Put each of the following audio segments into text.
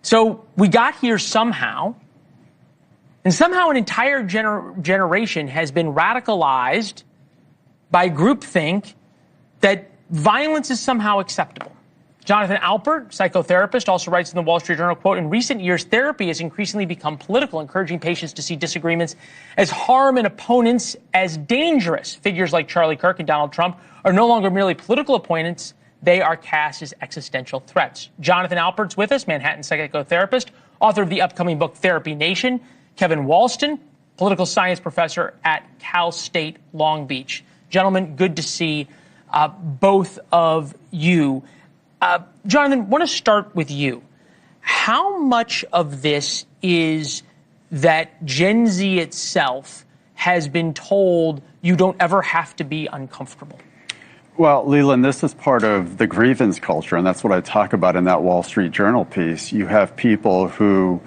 So we got here somehow, and somehow an entire generation has been radicalized by groupthink that violence is somehow acceptable. Jonathan Alpert, psychotherapist, also writes in the Wall Street Journal, quote, "In recent years, therapy has increasingly become political, encouraging patients to see disagreements as harm and opponents as dangerous. Figures like Charlie Kirk and Donald Trump are no longer merely political opponents. They are cast as existential threats." Jonathan Alpert's with us, Manhattan psychotherapist, author of the upcoming book Therapy Nation. Kevin Walston, political science professor at Cal State Long Beach. Gentlemen, good to see both of you. Jonathan, I want to start with you. How much of this is that Gen Z itself has been told you don't ever have to be uncomfortable? Well, Leland, this is part of the grievance culture, and that's what I talk about in that Wall Street Journal piece. You have people who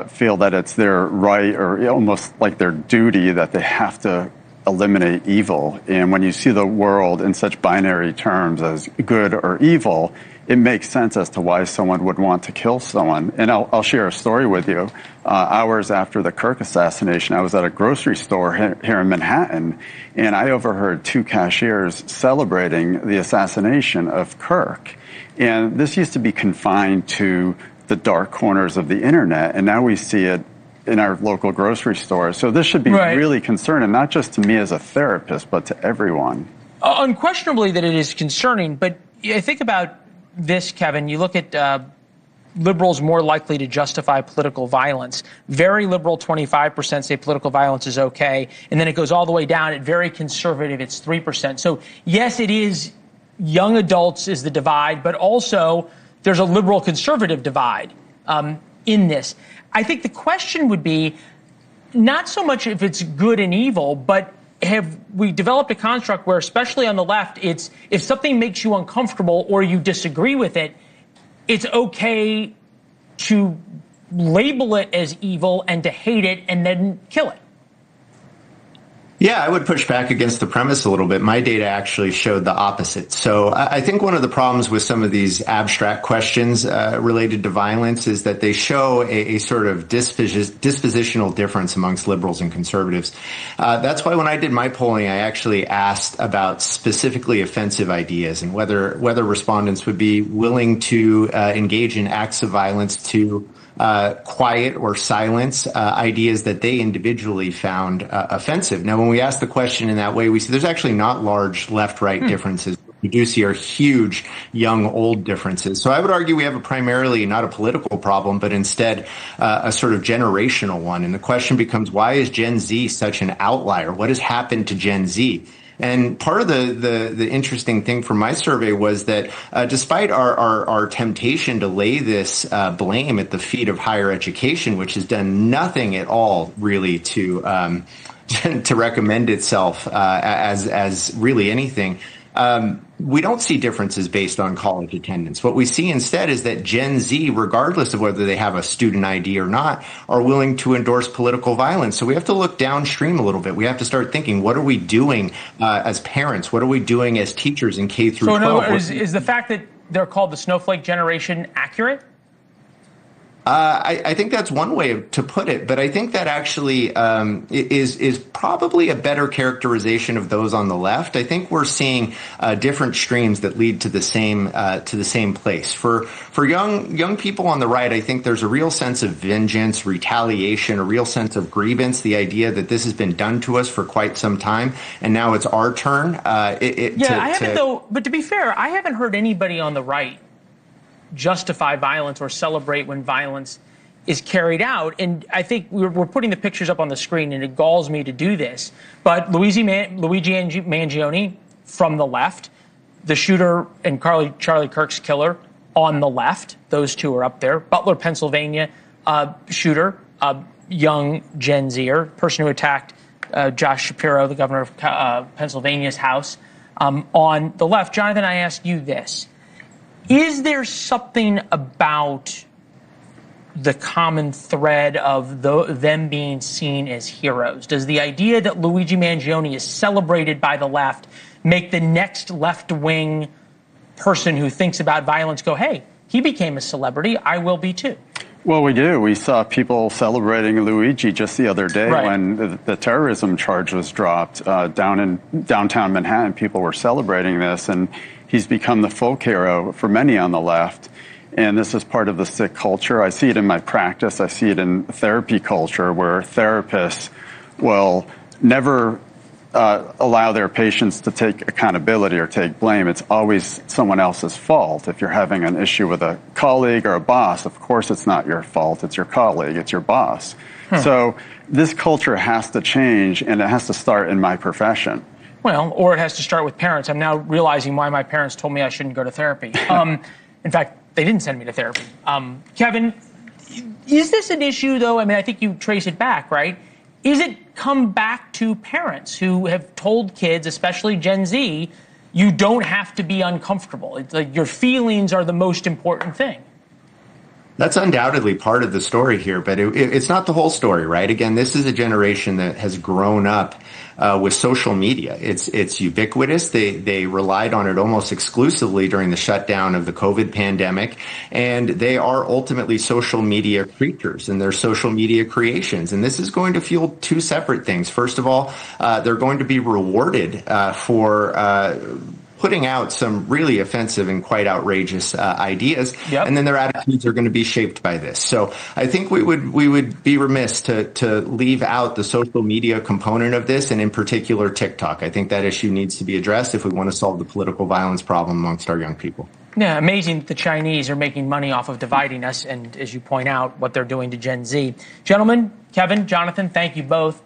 feel that it's their right or almost like their duty that they have to eliminate evil. And when you see the world in such binary terms as good or evil, it makes sense as to why someone would want to kill someone. And I'll share a story with you. Hours after the Kirk assassination, I was at a grocery store here in Manhattan, and I overheard two cashiers celebrating the assassination of Kirk. And this used to be confined to the dark corners of the internet, and now we see it in our local grocery store. So this should be really concerning, not just to me as a therapist, but to everyone. Unquestionably that it is concerning, but I think about this, Kevin. You look at liberals more likely to justify political violence. Very liberal, 25% say political violence is okay, and then it goes all the way down at very conservative, it's 3%. So yes, it is young adults is the divide, but also there's a liberal conservative divide in this. I think the question would be not so much if it's good and evil, but have we developed a construct where, especially on the left, it's if something makes you uncomfortable or you disagree with it, it's okay to label it as evil and to hate it and then kill it? Yeah, I would push back against the premise a little bit. My data actually showed the opposite. So I think one of the problems with some of these abstract questions related to violence is that they show a sort of dispositional difference amongst liberals and conservatives. That's why when I did my polling, I actually asked about specifically offensive ideas and whether respondents would be willing to engage in acts of violence to quiet or silence ideas that they individually found offensive. Now, when we ask the question in that way, we see there's actually not large left-right differences. We do see are huge young-old differences. So I would argue we have primarily not a political problem, but instead a sort of generational one. And the question becomes, why is Gen Z such an outlier? What has happened to Gen Z? And part of the interesting thing from my survey was that despite our temptation to lay this blame at the feet of higher education, which has done nothing at all really to recommend itself as really anything, we don't see differences based on college attendance. What we see instead is that Gen Z, regardless of whether they have a student ID or not, are willing to endorse political violence. So we have to look downstream a little bit. We have to start thinking, what are we doing as parents? What are we doing as teachers in K through 12? So in other words, is the fact that they're called the snowflake generation accurate? I think that's one way to put it, but I think that actually is probably a better characterization of those on the left. I think we're seeing different streams that lead to the same place. For young people on the right, I think there's a real sense of vengeance, retaliation, a real sense of grievance. The idea that this has been done to us for quite some time, and now it's our turn. But to be fair, I haven't heard anybody on the right justify violence or celebrate when violence is carried out. And I think we're putting the pictures up on the screen, and it galls me to do this. But Luigi Mangione from the left, the shooter and Charlie Kirk's killer on the left, those two are up there. Butler, Pennsylvania shooter, young Gen Zer, person who attacked Josh Shapiro, the governor of Pennsylvania's house, on the left. Jonathan, I ask you this. Is there something about the common thread of them being seen as heroes? Does the idea that Luigi Mangione is celebrated by the left make the next left-wing person who thinks about violence go, hey, he became a celebrity, I will be too? Well, we do. We saw people celebrating Luigi just the other day when the terrorism charge was dropped down in downtown Manhattan. People were celebrating this, and he's become the folk hero for many on the left. And this is part of the sick culture. I see it in my practice. I see it in therapy culture, where therapists will never allow their patients to take accountability or take blame. It's always someone else's fault. If you're having an issue with a colleague or a boss, of course it's not your fault. It's your colleague. It's your boss. So this culture has to change, and it has to start in my profession. Well, or it has to start with parents. I'm now realizing why my parents told me I shouldn't go to therapy. In fact, they didn't send me to therapy. Kevin, is this an issue, though? I mean, I think you trace it back, right? Is it come back to parents who have told kids, especially Gen Z, you don't have to be uncomfortable? It's like your feelings are the most important thing. That's undoubtedly part of the story here, but it's not the whole story, right? Again, this is a generation that has grown up with social media. It's ubiquitous. They relied on it almost exclusively during the shutdown of the COVID pandemic, and they are ultimately social media creatures and their social media creations. And this is going to fuel two separate things. First of all, they're going to be rewarded for putting out some really offensive and quite outrageous ideas, and then their attitudes are going to be shaped by this. So I think we would be remiss to leave out the social media component of this, and in particular TikTok. I think that issue needs to be addressed if we want to solve the political violence problem amongst our young people. Yeah, amazing that the Chinese are making money off of dividing us, and as you point out, what they're doing to Gen Z. Gentlemen, Kevin, Jonathan, thank you both.